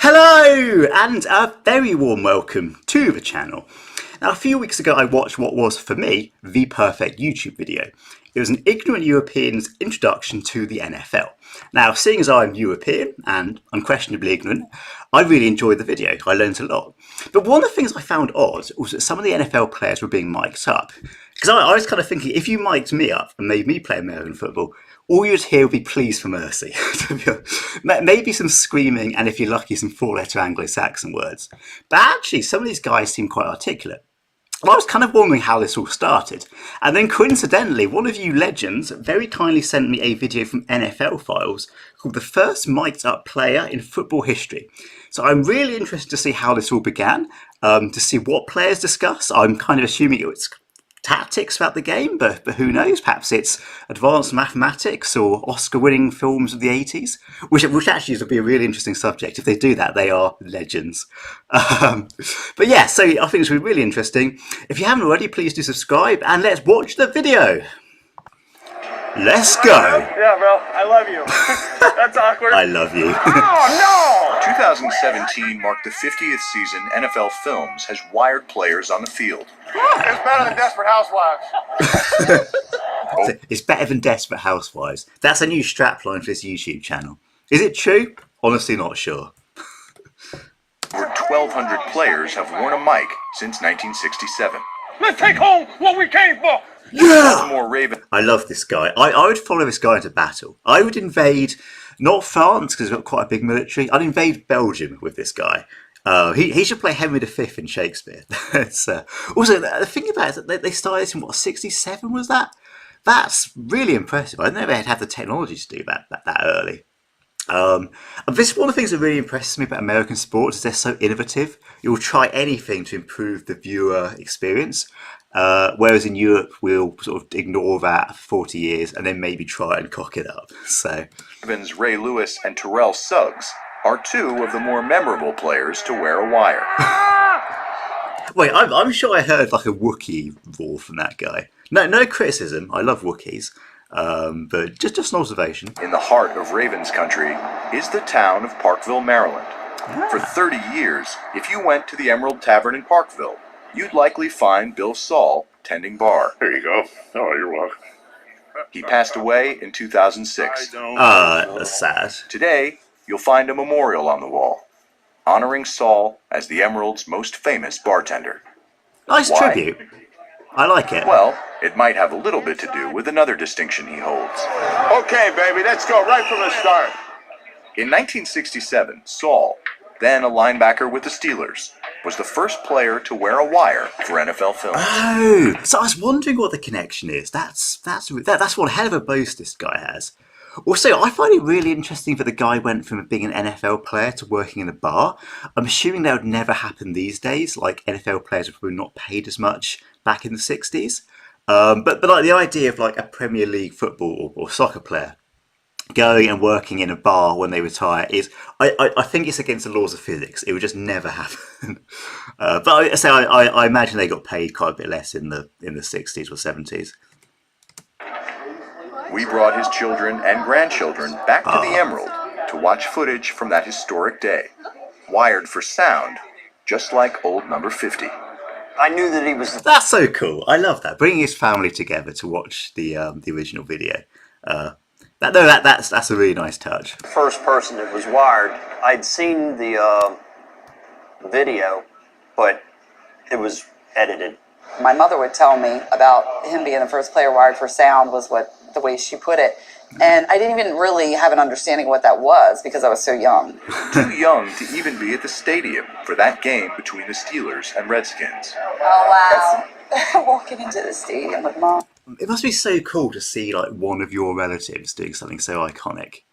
Hello and a very warm welcome to the channel. Now a few weeks ago I watched what was for me the perfect YouTube video. It was an ignorant European's introduction to the NFL. Now seeing as I'm European and unquestionably ignorant, I really enjoyed the video. I learned a lot. But one of the things I found odd was that some of the NFL players were being mic'd up. Because I was kind of thinking, if you mic'd me up and made me play American football, all you'd hear would be pleas for mercy. Maybe some screaming and if you're lucky some four-letter Anglo-Saxon words. But actually some of these guys seem quite articulate. Well, I was kind of wondering how this all started. And then coincidentally, one of you legends very kindly sent me a video from NFL Files called The First Mic'd Up Player in Football History. So I'm really interested to see how this all began, to see what players discuss. I'm kind of assuming it's tactics about the game, but who knows? Perhaps it's advanced mathematics or Oscar-winning films of the 80s, which actually would be a really interesting subject. If they do that, they are legends. But yeah, so I think it's really interesting. If you haven't already, please do subscribe and let's watch the video. Let's go. Yeah, bro, I love you. That's awkward. I love you. Oh, no! 2017 marked the 50th season NFL Films has wired players on the field. It's better than Desperate Housewives. It's better than Desperate Housewives. That's a new strapline for this YouTube channel. Is it true? Honestly, not sure. Over 1,200 players have worn a mic since 1967. Let's take home what we came for. Yeah! Baltimore Ravens. I love this guy. I would follow this guy into battle. I would invade, not France, because he's got quite a big military. I'd invade Belgium with this guy. He should play Henry V in Shakespeare. Also, the thing about it, they started in, what, 67 was that? That's really impressive. I never had the technology to do that early. And this is one of the things that really impresses me about American sports is they're so innovative. You'll try anything to improve the viewer experience. Whereas in Europe, we'll sort of ignore that for 40 years and then maybe try and cock it up. So, Ravens Ray Lewis and Terrell Suggs are two of the more memorable players to wear a wire. Wait, I'm sure I heard like a Wookiee roar from that guy. No criticism. I love Wookiees. But just an observation. In the heart of Ravens country is the town of Parkville, Maryland. For 30 years, if you went to the Emerald Tavern in Parkville, you'd likely find Bill Saul tending bar. There you go. Oh, you're welcome. He passed away in 2006. That's sad. Today, you'll find a memorial on the wall, honoring Saul as the Emerald's most famous bartender. Nice Why? tribute. I like it. Well, it might have a little bit to do with another distinction he holds. Okay, baby, let's go right from the start. In 1967, Saul, then a linebacker with the Steelers, was the first player to wear a wire for NFL Films. Oh, so I was wondering what the connection is. That's one hell of a boast this guy has. Also, I find it really interesting that the guy went from being an NFL player to working in a bar. I'm assuming that would never happen these days. Like NFL players were probably not paid as much back in the 60s. But like the idea of like a Premier League football or soccer player going and working in a bar when they retire is, I think it's against the laws of physics. It would just never happen. But I imagine they got paid quite a bit less in the 60s or 70s. We brought his children and grandchildren back to the Emerald to watch footage from that historic day, wired for sound, just like old number 50. I knew that he was... That's so cool. I love that. Bringing his family together to watch the original video. That's a really nice touch. the first person that was wired. I'd seen the video, but it was edited. My mother would tell me about him being the first player wired for sound was the way she put it. And I didn't even really have an understanding of what that was because I was so young. Too young to even be at the stadium for that game between the Steelers and Redskins. Oh, wow. Walking into the stadium with Mom. It must be so cool to see like one of your relatives doing something so iconic.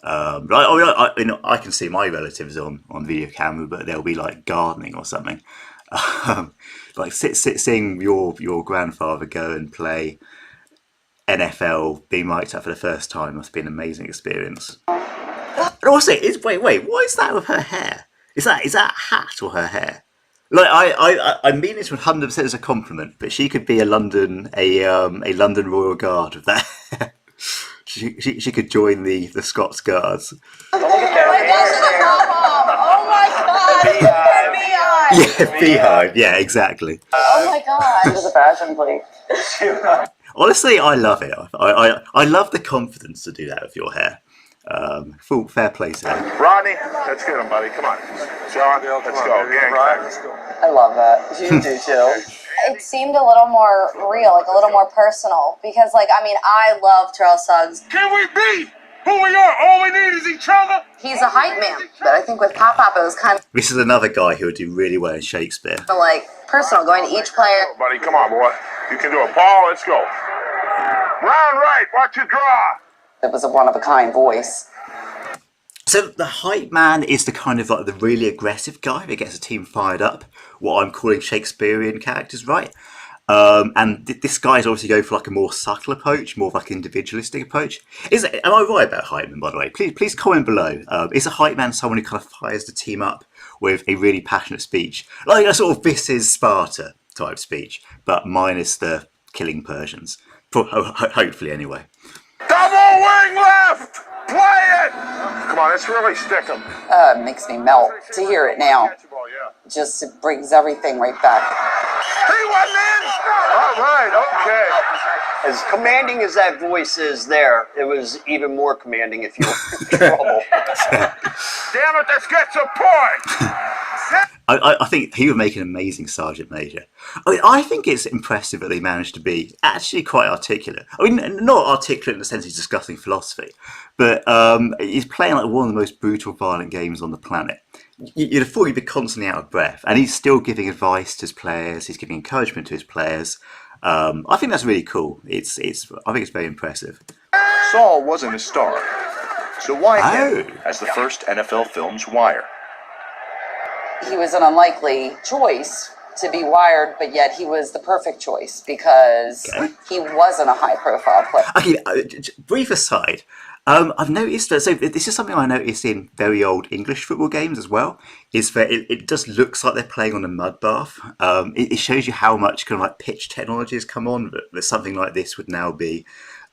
I can see my relatives on video camera, but they'll be like gardening or something. Like seeing your grandfather go and play NFL, being mic'd up for the first time must be an amazing experience. And also, wait, what is that with her hair? Is that a hat or her hair? Like I mean this 100% as a compliment, but she could be a London Royal Guard with that. she could join the Scots Guards. Oh my Yeah, beehive. Yeah, exactly. Oh my god. It was a fashion plate. Honestly, I love it. I love the confidence to do that with your hair. Full fair play to him. Rodney, let's get him, buddy. Come on. John, let's go. Gang, let's go. I love that. You do too. It seemed a little more real, like a little more personal. Because, like, I mean, I love Charles Suggs. Can we be who we are? All we need is each other. He's a hype man. But I think with Pop Pop, it was kind of This is another guy who would do really well in Shakespeare. like personal, going to each player. Buddy, come on, boy. You can do it. Paul, let's go. Round right. Watch your draw. It was a one-of-a-kind voice. So the hype man is the kind of like the really aggressive guy that gets a team fired up. What I'm calling Shakespearean characters, right? And this guy's obviously going for like a more subtle approach, more of like an individualistic approach. Am I right about hype man, by the way? Please comment below. Is a hype man someone who kind of fires the team up with a really passionate speech, like a sort of "This is Sparta" type speech, but minus the killing Persians? Hopefully, anyway. Double wing left. Play it. Come on, let's really stick him. It makes me melt to hear it now. Just it brings everything right back. He wasn't in. All right, okay. As commanding as that voice is there, it was even more commanding if you were in trouble. Damn it, let's get some point. I think he would make an amazing Sergeant Major. I mean, I think it's impressive that they managed to be actually quite articulate. I mean, not articulate in the sense he's discussing philosophy, but he's playing like one of the most brutal, violent games on the planet. You'd have thought he'd be constantly out of breath, and he's still giving advice to his players. He's giving encouragement to his players. I think that's really cool. I think it's very impressive. Saul wasn't a star, so why him Oh. as the first NFL film's Wire? He was an unlikely choice to be wired, but yet he was the perfect choice because he wasn't a high-profile player. Okay, brief aside. I've noticed that. So this is something I noticed in very old English football games as well. Is that it just looks like they're playing on a mud bath. It shows you how much kind of like pitch technology has come on. That something like this would now be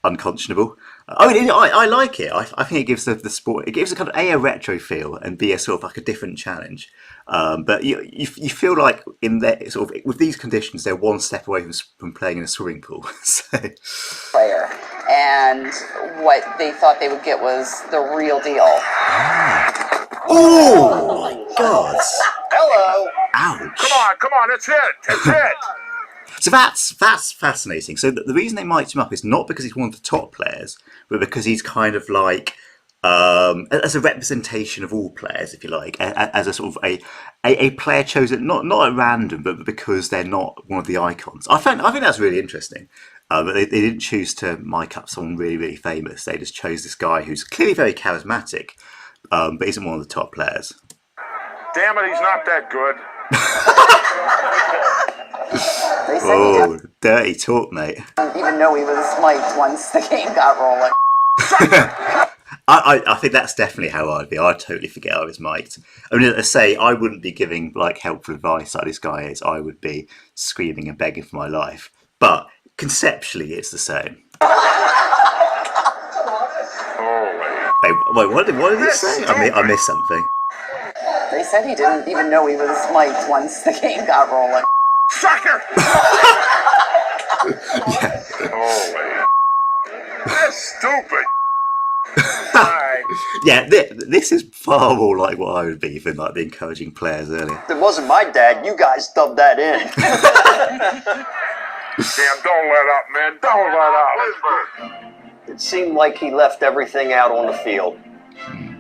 unconscionable. I mean, I like it. I think it gives the sport. It gives a kind of a retro feel and b a sort of like a different challenge. But you feel like in that sort of with these conditions, they're one step away from playing in a swimming pool. So. Player, and what they thought they would get was the real deal. Oh my God! Hello. Ouch! Come on, that's it. So that's fascinating. So the reason they mic'd him up is not because he's one of the top players, but because he's kind of like as a representation of all players, if you like, as a sort of a player chosen not at random, but because they're not one of the icons. I think that's really interesting. But they didn't choose to mic up someone really, really famous. They just chose this guy who's clearly very charismatic, but isn't one of the top players. Damn it, he's not that good. They said he Oh, dirty talk, mate. didn't even know he was mic'd once the game got rolling. I think that's definitely how I'd be. I'd totally forget I was mic'd. I mean, let's say I wouldn't be giving like helpful advice like this guy is. I would be screaming and begging for my life. But conceptually, it's the same. Wait, what did he say? I missed something. They said he didn't even know he was mic'd once the game got rolling. Sucker! Holy. That's stupid. Alright. Yeah, this is far more like what I would be than like the encouraging players earlier. If it wasn't my dad, you guys dubbed that in. Damn, don't let up, man. Don't let up. It seemed like he left everything out on the field.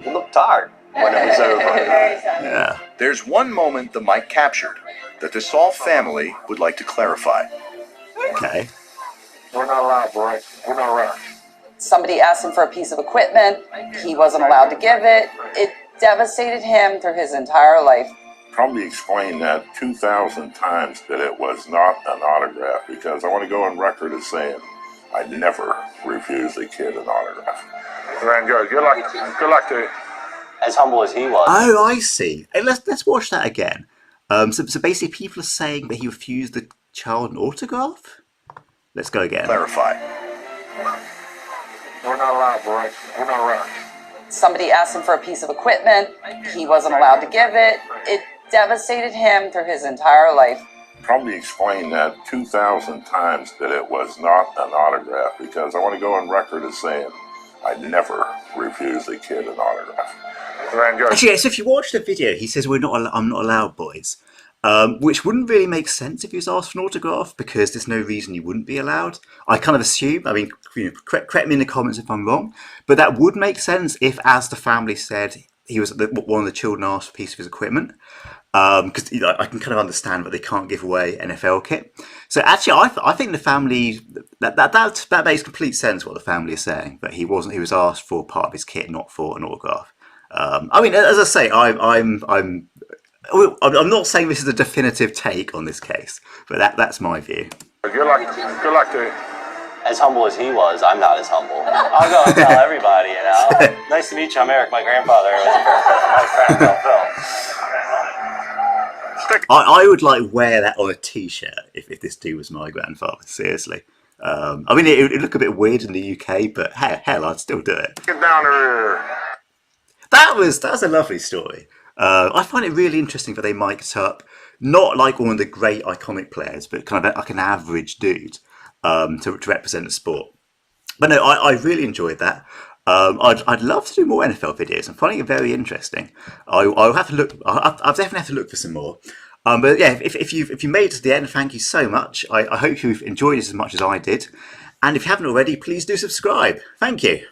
He looked tired when it was over. Yeah. There's one moment the mic captured that the Saul family would like to clarify. Okay. We're not allowed, boy. We're not allowed. Somebody asked him for a piece of equipment. He wasn't allowed to give it. It devastated him through his entire life. Probably explain that 2,000 times that it was not an autograph, because I want to go on record as saying I never refused a kid an autograph. Very good. Good luck to you. As humble as he was. Oh, I see. Hey, let's watch that again. So basically, people are saying that he refused the child an autograph. Let's go again. Clarify. We're not allowed, boy. We're not allowed. Somebody asked him for a piece of equipment. He wasn't allowed to give it. It devastated him through his entire life. Probably explain that 2,000 times that it was not an autograph, because I want to go on record as saying I never refused a kid an autograph. Actually, yeah, so if you watch the video, he says, I'm not allowed, boys. Which wouldn't really make sense if he was asked for an autograph, because there's no reason you wouldn't be allowed. I kind of assume, I mean, correct me in the comments if I'm wrong, but that would make sense if, as the family said, he was one of the children asked for a piece of his equipment. Because I can kind of understand that they can't give away NFL kit. So actually, I think the family that makes complete sense what the family is saying. That he was asked for part of his kit, not for an autograph. I mean, as I say, I'm not saying this is a definitive take on this case, but that's my view. Good luck to you. As humble as he was, I'm not as humble. I'll go and tell everybody, you know. Nice to meet you, I'm Eric. My grandfather was the first person I tracked Phil. I would wear that on a t-shirt if this dude was my grandfather, seriously. I mean, it would look a bit weird in the UK, but hell, I'd still do it. Get down here. That was a lovely story. I find it really interesting that they mic'd up not like one of the great iconic players, but kind of like an average dude to represent the sport. But no, I really enjoyed that. I'd love to do more NFL videos. I'm finding it very interesting. I'll have to look. I'll definitely have to look for some more. But yeah, if you made it to the end, thank you so much. I hope you've enjoyed this as much as I did. And if you haven't already, please do subscribe. Thank you.